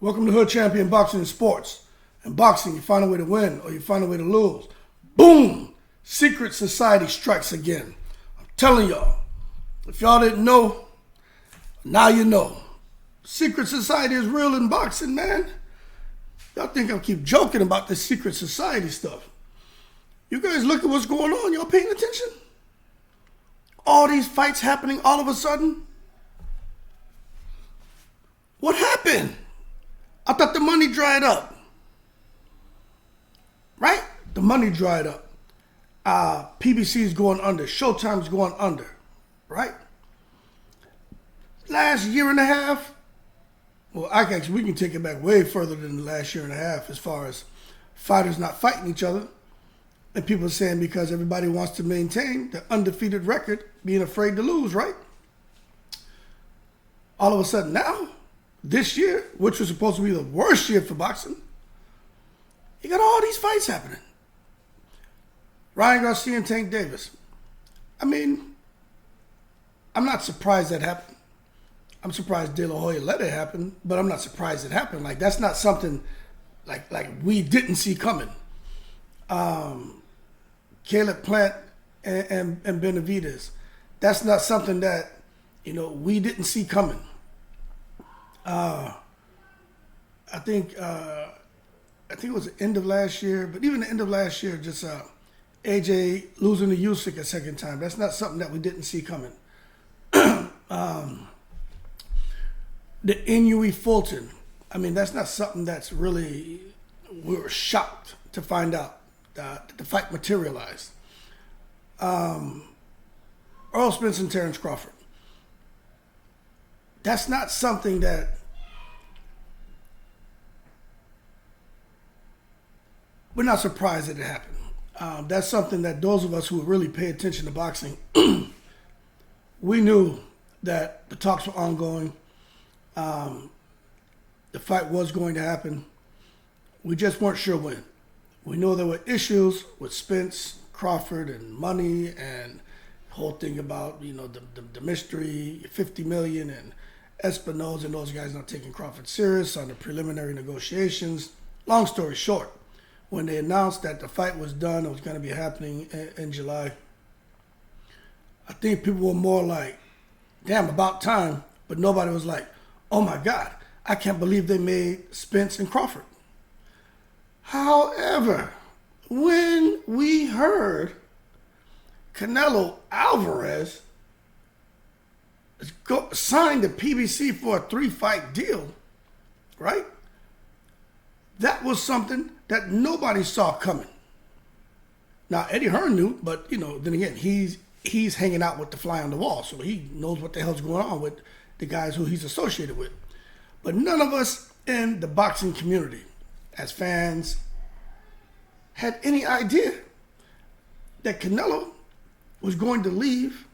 Welcome to Hood Champion Boxing and Sports. In boxing, you find a way to win or you find a way to lose. Boom! Secret society strikes again. I'm telling y'all, if y'all didn't know, now you know. Secret society is real in boxing, man. Y'all think I keep joking about this secret society stuff. You guys look at what's going on. Y'all paying attention? All these fights happening all of a sudden? What happened? I thought the money dried up. Right? The money dried up. PBC is going under. Showtime's going under. Right? Last year and a half, well, we can take it back way further than the last year and a half as far as fighters not fighting each other. And people are saying because everybody wants to maintain the undefeated record, being afraid to lose, right? All of a sudden now, this year, which was supposed to be the worst year for boxing, you got all these fights happening. Ryan Garcia and Tank Davis. I mean, I'm not surprised that happened. I'm surprised De La Hoya let it happen, but I'm not surprised it happened. Like, that's not something like we didn't see coming. Caleb Plant and Benavidez. That's not something that, we didn't see coming. I think it was the end of last year, but even the end of last year, just AJ losing to Usyk a second time. That's not something that we didn't see coming. The Inoue Fulton. I mean, that's not something that's really, we were shocked to find out that the fight materialized. Earl Spence and Terrence Crawford. That's not something that we're not surprised that it happened. That's something that those of us who really pay attention to boxing, we knew that the talks were ongoing. The fight was going to happen. We just weren't sure when. We know there were issues with Spence, Crawford, and money, and the whole thing about the mystery, $50 million, and Espinosa and those guys not taking Crawford serious on the preliminary negotiations. Long story short, when they announced that the fight was done, it was going to be happening in July, I think people were more like, damn, about time, but nobody was like, oh my God, I can't believe they made Spence and Crawford. However, when we heard Canelo Alvarez signed the PBC for a 3-fight deal, right? That was something that nobody saw coming. Now, Eddie Hearn knew, but, then again, he's hanging out with the fly on the wall, so he knows what the hell's going on with the guys who he's associated with. But none of us in the boxing community, as fans, had any idea that Canelo was going to leave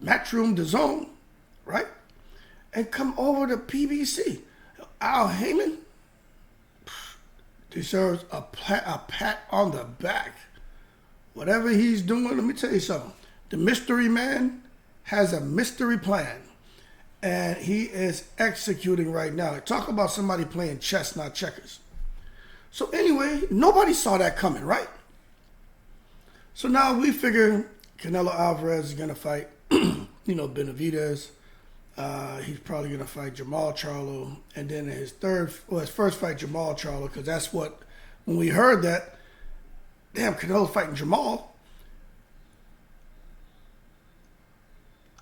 Matchroom DAZN, right? And come over to PBC. Al Heyman deserves a pat on the back. Whatever he's doing, let me tell you something. The mystery man has a mystery plan. And he is executing right now. Talk about somebody playing chess, not checkers. So anyway, nobody saw that coming, right? So now we figure Canelo Alvarez is going to fight, Benavidez. He's probably going to fight Jermell Charlo. And then his first fight, Jermell Charlo, because that's what, when we heard that, damn, Canelo's fighting Jermell.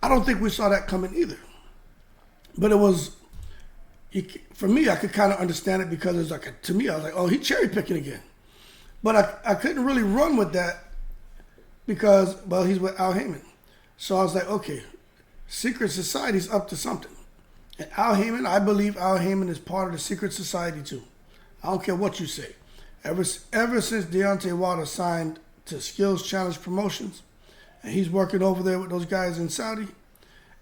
I don't think we saw that coming either. But it was, for me, I could kind of understand it because it's like, to me, I was like, oh, he's cherry picking again. But I couldn't really run with that because, well, he's with Al Heyman. So I was like, okay, secret society's up to something. And Al Heyman, I believe Al Heyman is part of the secret society too. I don't care what you say. Ever since Deontay Wilder signed to Skills Challenge Promotions, and he's working over there with those guys in Saudi,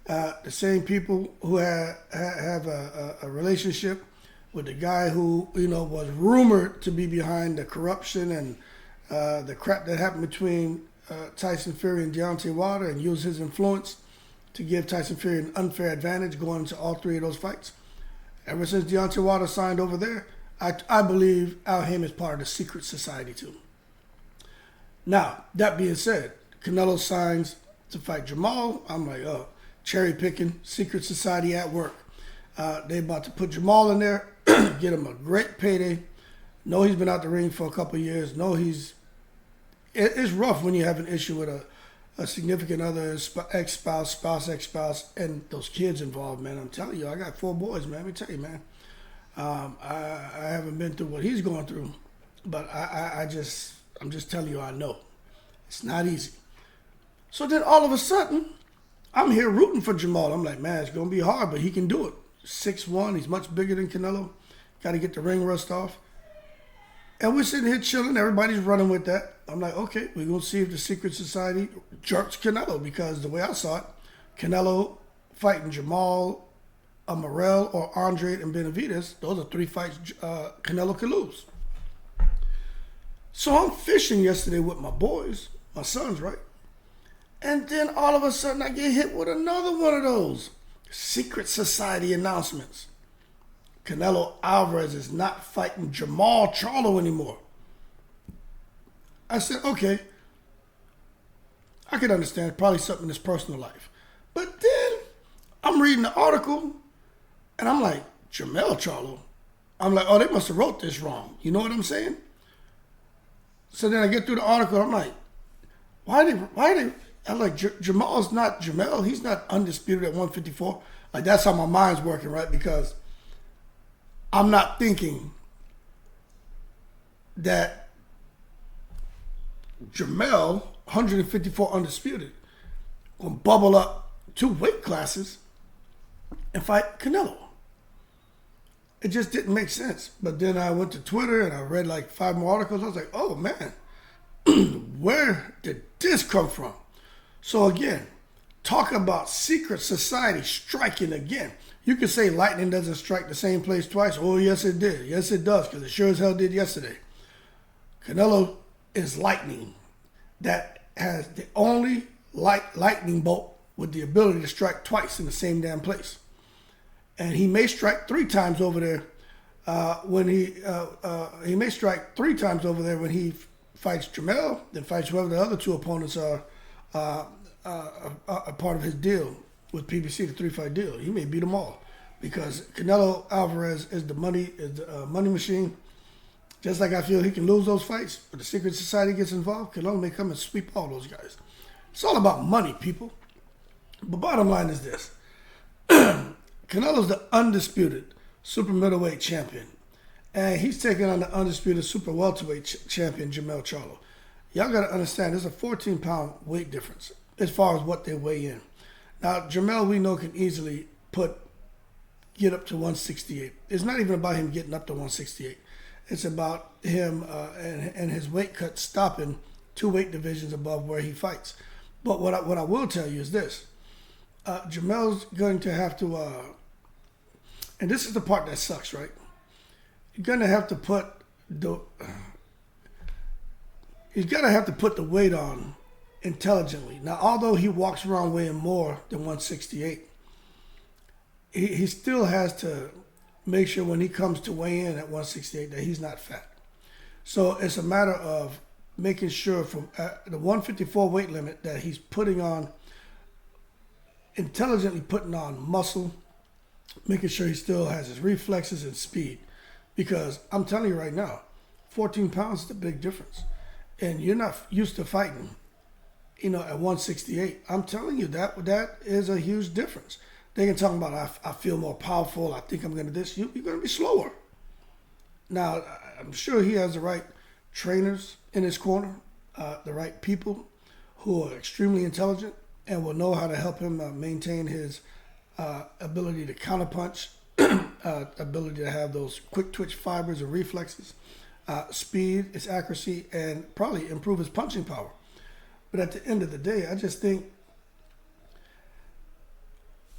the same people who have a relationship with the guy who was rumored to be behind the corruption and the crap that happened between Tyson Fury and Deontay Wilder, and use his influence to give Tyson Fury an unfair advantage going into all three of those fights. Ever since Deontay Wilder signed over there, I believe Al Haym is part of the secret society too. Now, that being said, Canelo signs to fight Jermell. I'm like, oh, cherry picking, secret society at work. They about to put Jermell in there, get him a great payday. Know he's been out the ring for a couple of years. Know it's rough when you have an issue with a significant other, ex-spouse, ex-spouse, and those kids involved, man. I'm telling you, I got 4 boys, man. Let me tell you, man. I haven't been through what he's going through, but I'm just telling you, I know. It's not easy. So then all of a sudden, I'm here rooting for Jermell. I'm like, man, it's going to be hard, but he can do it. 6'1", he's much bigger than Canelo. Got to get the ring rust off. And we're sitting here chilling. Everybody's running with that. I'm like, okay, we're going to see if the secret society jerks Canelo, because the way I saw it, Canelo fighting Jermell, Morrell, or Andre and Benavidez, those are 3 fights Canelo could lose. So I'm fishing yesterday with my boys, my sons, right? And then all of a sudden I get hit with another one of those secret society announcements. Canelo Alvarez is not fighting Jermell Charlo anymore. I said, okay, I could understand, probably something in his personal life. But then I'm reading the article and I'm like, Jermell Charlo? I'm like, oh, they must have wrote this wrong. You know what I'm saying? So then I get through the article, I'm like, why they, I'm like, Jermell's not Jermell. He's not undisputed at 154. Like, that's how my mind's working, right? Because I'm not thinking that Jermell, 154 undisputed, will bubble up 2 weight classes and fight Canelo. It just didn't make sense. But then I went to Twitter and I read like 5 more articles. I was like, oh man, where did this come from? So again, talk about secret society striking again. You could say lightning doesn't strike the same place twice. Oh, yes, it did. Yes, it does, because it sure as hell did yesterday. Canelo is lightning that has the only lightning bolt with the ability to strike twice in the same damn place. And he may strike 3 times over there when he may strike 3 times over there when he fights Jermell, then fights whoever the other 2 opponents are a part of his deal with PBC, the 3-fight deal. He may beat them all, because Canelo Alvarez is the money machine. Just like I feel he can lose those fights, but the secret society gets involved, Canelo may come and sweep all those guys. It's all about money, people. But bottom line is this. Canelo's the undisputed super middleweight champion, and he's taking on the undisputed super welterweight champion, Jermell Charlo. Y'all got to understand, there's a 14-pound weight difference as far as what they weigh in. Now, Jermell, we know, can easily get up to 168. It's not even about him getting up to 168. It's about him and his weight cut stopping 2 weight divisions above where he fights. But what I will tell you is this. Jermell's going to have to, and this is the part that sucks, right? You're going to have to put he's going to have to put the weight on intelligently. Now, although he walks around weighing more than 168, he still has to make sure when he comes to weigh in at 168 that he's not fat. So it's a matter of making sure from the 154 weight limit that he's intelligently putting on muscle, making sure he still has his reflexes and speed. Because I'm telling you right now, 14 pounds is a big difference. And you're not used to fighting, at 168. I'm telling you, that is a huge difference. They can talk about, I feel more powerful, I think I'm going to this. You're going to be slower. Now, I'm sure he has the right trainers in his corner, the right people who are extremely intelligent and will know how to help him maintain his ability to counterpunch, ability to have those quick twitch fibers and reflexes, speed, his accuracy, and probably improve his punching power. But at the end of the day, I just think,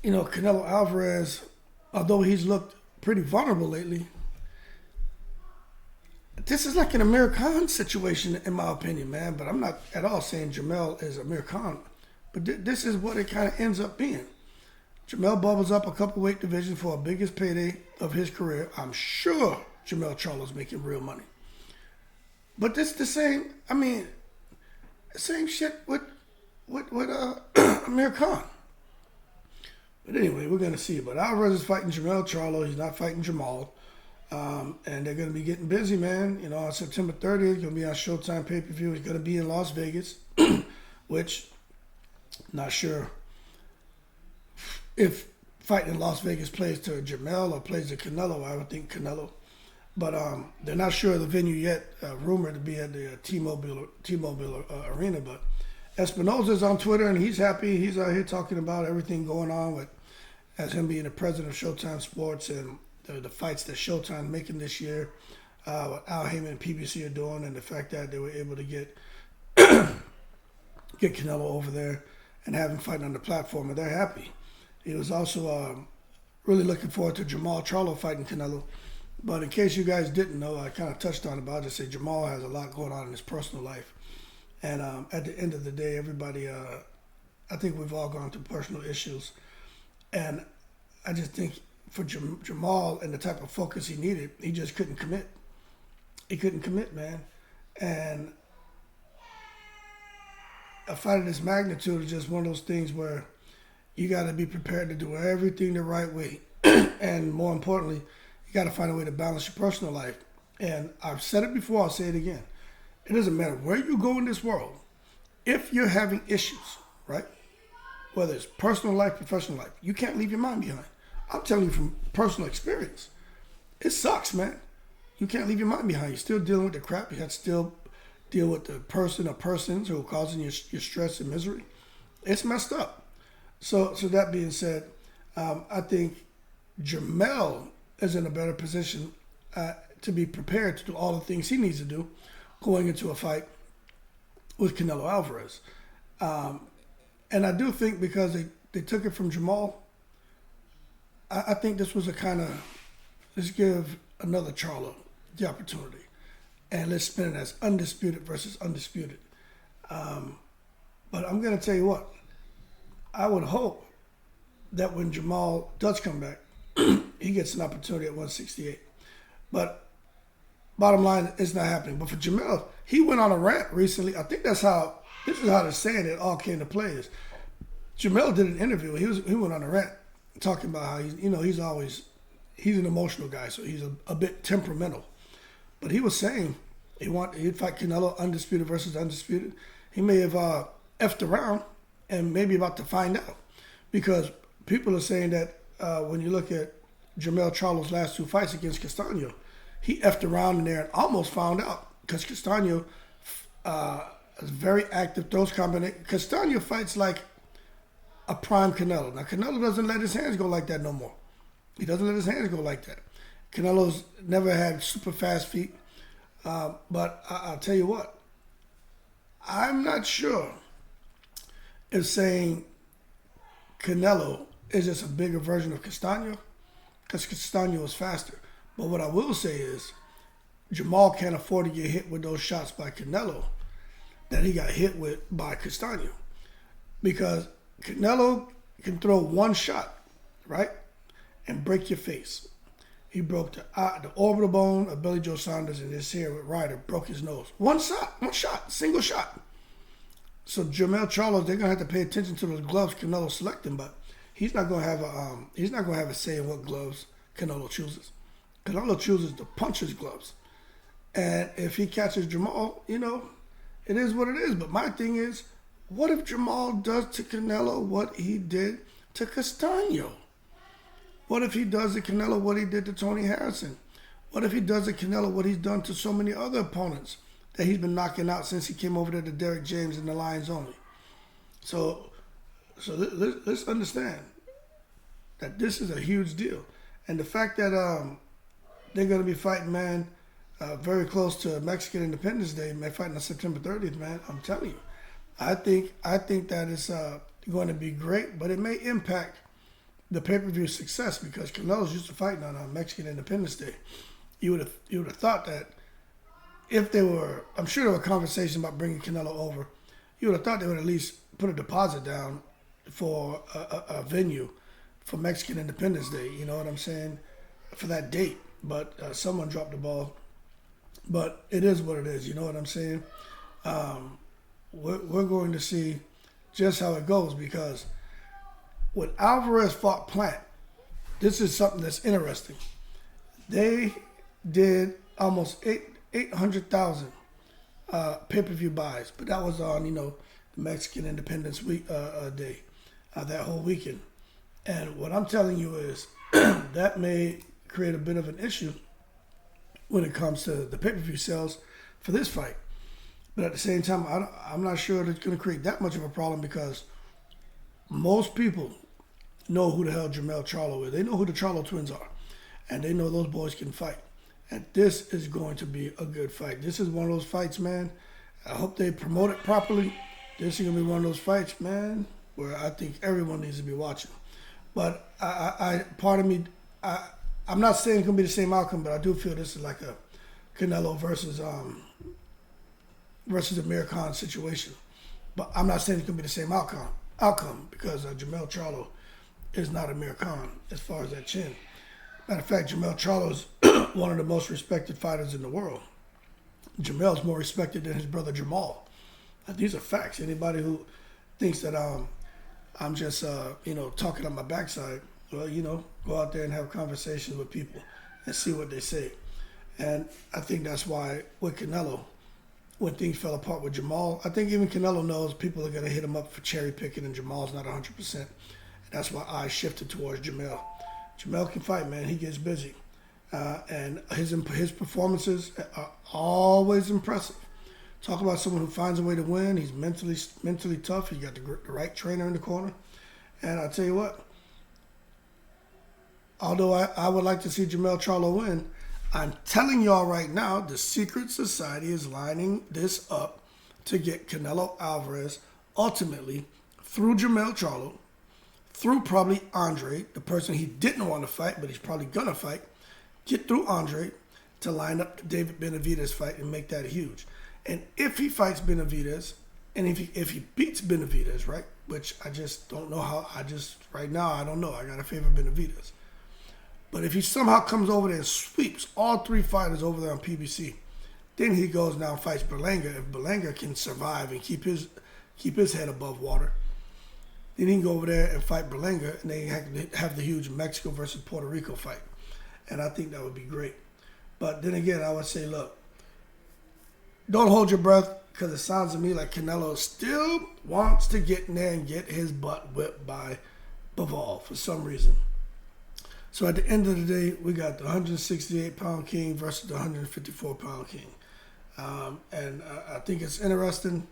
Canelo Alvarez, although he's looked pretty vulnerable lately, this is like an Amir Khan situation, in my opinion, man. But I'm not at all saying Jermell is Amir Khan. But this is what it kind of ends up being. Jermell bubbles up a couple weight divisions for a biggest payday of his career. I'm sure Jermell Charlo's making real money. But this the same, same shit with Amir Khan. But anyway, we're going to see. But Alvarez is fighting Jermell Charlo. He's not fighting Jamal. And they're going to be getting busy, man. You know, on September 30th, going to be on Showtime pay-per-view. He's going to be in Las Vegas, which, not sure if fighting in Las Vegas plays to Jermell or plays to Canelo. I would think Canelo. But they're not sure of the venue yet. Rumored to be at the T-Mobile Arena. But Espinosa's on Twitter, and he's happy. He's out here talking about everything going on with as him being the president of Showtime Sports and the fights that Showtime's making this year, what Al Heyman and PBC are doing, and the fact that they were able to get Canelo over there and have him fighting on the platform, and they're happy. He was also really looking forward to Jermell Charlo fighting Canelo. But in case you guys didn't know, I kind of touched on it, but I'll just say Jermell has a lot going on in his personal life. And at the end of the day, everybody, I think we've all gone through personal issues. And I just think for Jermell and the type of focus he needed, he just couldn't commit. He couldn't commit, man. And a fight of this magnitude is just one of those things where you got to be prepared to do everything the right way. And more importantly, you got to find a way to balance your personal life. And I've said it before, I'll say it again. It doesn't matter where you go in this world. If you're having issues, right? Whether it's personal life, professional life, you can't leave your mind behind. I'm telling you from personal experience. It sucks, man. You can't leave your mind behind. You're still dealing with the crap. You have to still deal with the person or persons who are causing your stress and misery. It's messed up. So that being said, I think Jermell is in a better position to be prepared to do all the things he needs to do going into a fight with Canelo Alvarez. And I do think because they took it from Jamal, I think this was a kind of, let's give another Charlo the opportunity. And let's spin it as undisputed versus undisputed. But I'm going to tell you what, I would hope that when Jamal does come back, he gets an opportunity at 168. But bottom line, it's not happening. But for Jermell, he went on a rant recently. I think this is how they're saying it all came to play. Is Jermell did an interview. He went on a rant talking about how he's an emotional guy, so he's a bit temperamental. But he was saying he'd fight Canelo undisputed versus undisputed. He may have effed around and maybe about to find out, because people are saying that when you look at Jermell Charlo's last two fights against Castaño, he effed around in there and almost found out, because Castaño is very active, throws combination. Castaño fights like a prime Canelo. Now, Canelo doesn't let his hands go like that no more. He doesn't let his hands go like that. Canelo's never had super fast feet. But I'll tell you what, I'm not sure if saying Canelo is just a bigger version of Castaño, because Castaño is faster. But what I will say is Jamal can't afford to get hit with those shots by Canelo that he got hit with by Castaño. Because Canelo can throw one shot, right, and break your face. He broke the orbital bone of Billy Joe Saunders, and this here with Ryder broke his nose. One shot, single shot. So Jermell Charlo, they're gonna have to pay attention to those gloves Canelo selecting, but he's not gonna have a say in what gloves Canelo chooses. Canelo chooses to punch his gloves, and if he catches Jamal, it is what it is. But my thing is, what if Jamal does to Canelo what he did to Castaño? What if he does to Canelo what he did to Tony Harrison? What if he does to Canelo what he's done to so many other opponents that he's been knocking out since he came over there to Derek James and the Lions Only? So let's understand that this is a huge deal. And the fact that they're going to be fighting, man, very close to Mexican Independence Day, man, fighting on September 30th, man, I'm telling you. I think that it's going to be great, but it may impact the pay-per-view success, because Canelo's used to fighting on Mexican Independence Day. You would have thought that if they were, I'm sure there were conversations about bringing Canelo over. You would have thought they would at least put a deposit down for a venue for Mexican Independence Day. You know what I'm saying? For that date, but someone dropped the ball. But it is what it is. You know what I'm saying? We're going to see just how it goes, because when Alvarez fought Plant, this is something that's interesting. They did almost 800,000 pay-per-view buys, but that was on the Mexican Independence Week Day, that whole weekend. And what I'm telling you is that may create a bit of an issue when it comes to the pay-per-view sales for this fight. But at the same time, I'm not sure it's going to create that much of a problem, because most people know who the hell Jermell Charlo is. They know who the Charlo twins are, and they know those boys can fight. And this is going to be a good fight. This is one of those fights, man. I hope they promote it properly. This is going to be one of those fights, man, where I think everyone needs to be watching. But part of me, I'm not saying it's going to be the same outcome, but I do feel this is like a Canelo versus Amir Khan situation. But I'm not saying it's going to be the same outcome, because Jermell Charlo is not Amir Khan as far as that chin. Matter of fact, Jermell Charlo is one of the most respected fighters in the world. Jermell's more respected than his brother Jermall. These are facts. Anybody who thinks that I'm just talking on my backside, well, go out there and have conversations with people and see what they say. And I think that's why with Canelo, when things fell apart with Jermall, I think even Canelo knows people are going to hit him up for cherry picking, and Jermall's not 100%. And that's why I shifted towards Jermell. Jermell can fight, man. He gets busy. And his performances are always impressive. Talk about someone who finds a way to win. He's mentally tough. He got the right trainer in the corner. And I'll tell you what, although I would like to see Jermell Charlo win, I'm telling y'all right now, the secret society is lining this up to get Canelo Alvarez ultimately through Jermell Charlo, through probably Andre, the person he didn't want to fight, but he's probably going to fight, get through Andre to line up the David Benavidez fight and make that huge. And if he fights Benavidez, and if he beats Benavidez, right, which I just don't know how, right now, I don't know. I got to favor Benavidez. But if he somehow comes over there and sweeps all three fighters over there on PBC, then he goes now and fights Berlanga. If Berlanga can survive and keep his head above water, then he can go over there and fight Berlanga, and they have the huge Mexico versus Puerto Rico fight. And I think that would be great. But then again, I would say, look, don't hold your breath, because it sounds to me like Canelo still wants to get in there and get his butt whipped by Bivol for some reason. So at the end of the day, we got the 168-pound king versus the 154-pound king. And I think it's interesting.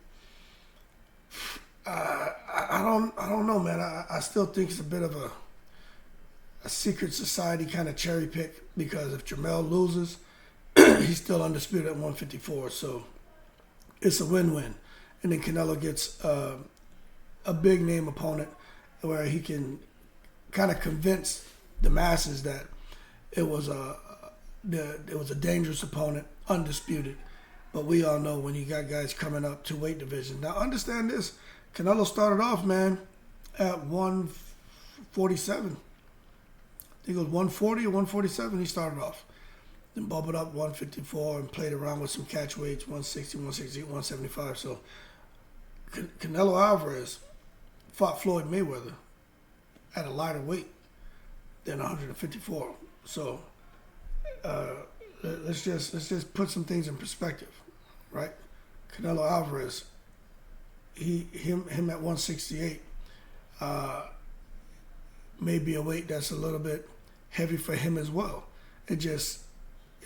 I don't know, man. I still think it's a bit of a secret society kind of cherry pick, because if Jermell loses, he's still undisputed at 154. So it's a win-win. And then Canelo gets a big name opponent where he can kind of convince the masses that it was a dangerous opponent, undisputed. But we all know when you got guys coming up to weight division. Now understand this, Canelo started off, man, at 147. I think it was 140 or 147 he started off. Then bubbled up 154 and played around with some catch weights, 160, 168, 175. So Canelo Alvarez fought Floyd Mayweather at a lighter weight than 154. So let's just put some things in perspective, right? Canelo Alvarez, him at 168 may be a weight that's a little bit heavy for him as well. He's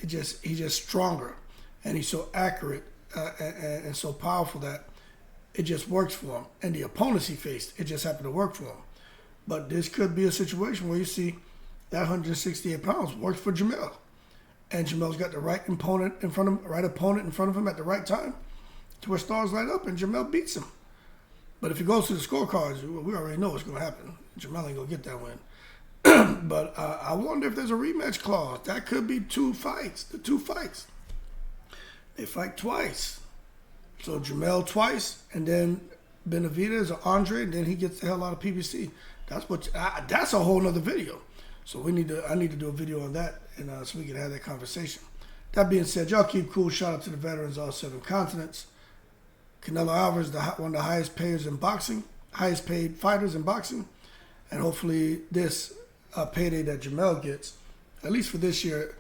just stronger, and he's so accurate and so powerful that it just works for him. And the opponents he faced, it just happened to work for him. But this could be a situation where you see that 168 pounds works for Jermell, and Jermell's got the right opponent in front of him at the right time, to where stars light up and Jermell beats him. But if he goes to the scorecards, we already know what's going to happen. Jermell ain't going to get that win. But I wonder if there's a rematch clause. That could be two fights. The two fights. They fight twice. So Jermell twice, and then Benavidez or Andre, and then he gets the hell out of PBC. That's a whole nother video. So I need to do a video on that, and so we can have that conversation. That being said, y'all keep cool. Shout out to the veterans, all 7 continents. Canelo Alvarez, one of the highest paid fighters in boxing, and hopefully this payday that Jermell gets, at least for this year,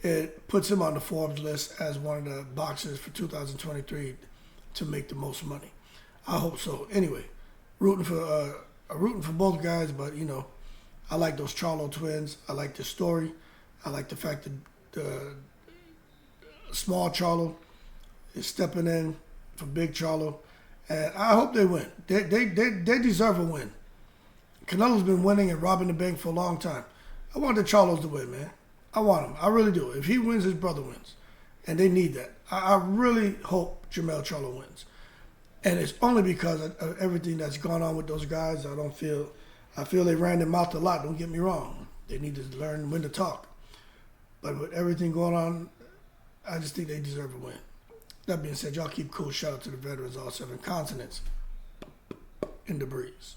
it puts him on the Forbes list as one of the boxers for 2023 to make the most money. I hope so. Anyway, rooting for both guys, but you know, I like those Charlo twins. I like the story. I like the fact that the small Charlo is stepping in for big Charlo, and I hope they win. They deserve a win. Canelo's been winning and robbing the bank for a long time. I want the Charlos to win, man. I want him. I really do. If he wins, his brother wins. And they need that. I really hope Jermell Charlo wins. And it's only because of everything that's gone on with those guys. I feel they ran their mouth a lot. Don't get me wrong. They need to learn when to talk. But with everything going on, I just think they deserve a win. That being said, y'all keep cool. Shout out to the veterans, all 7 continents. In the breeze.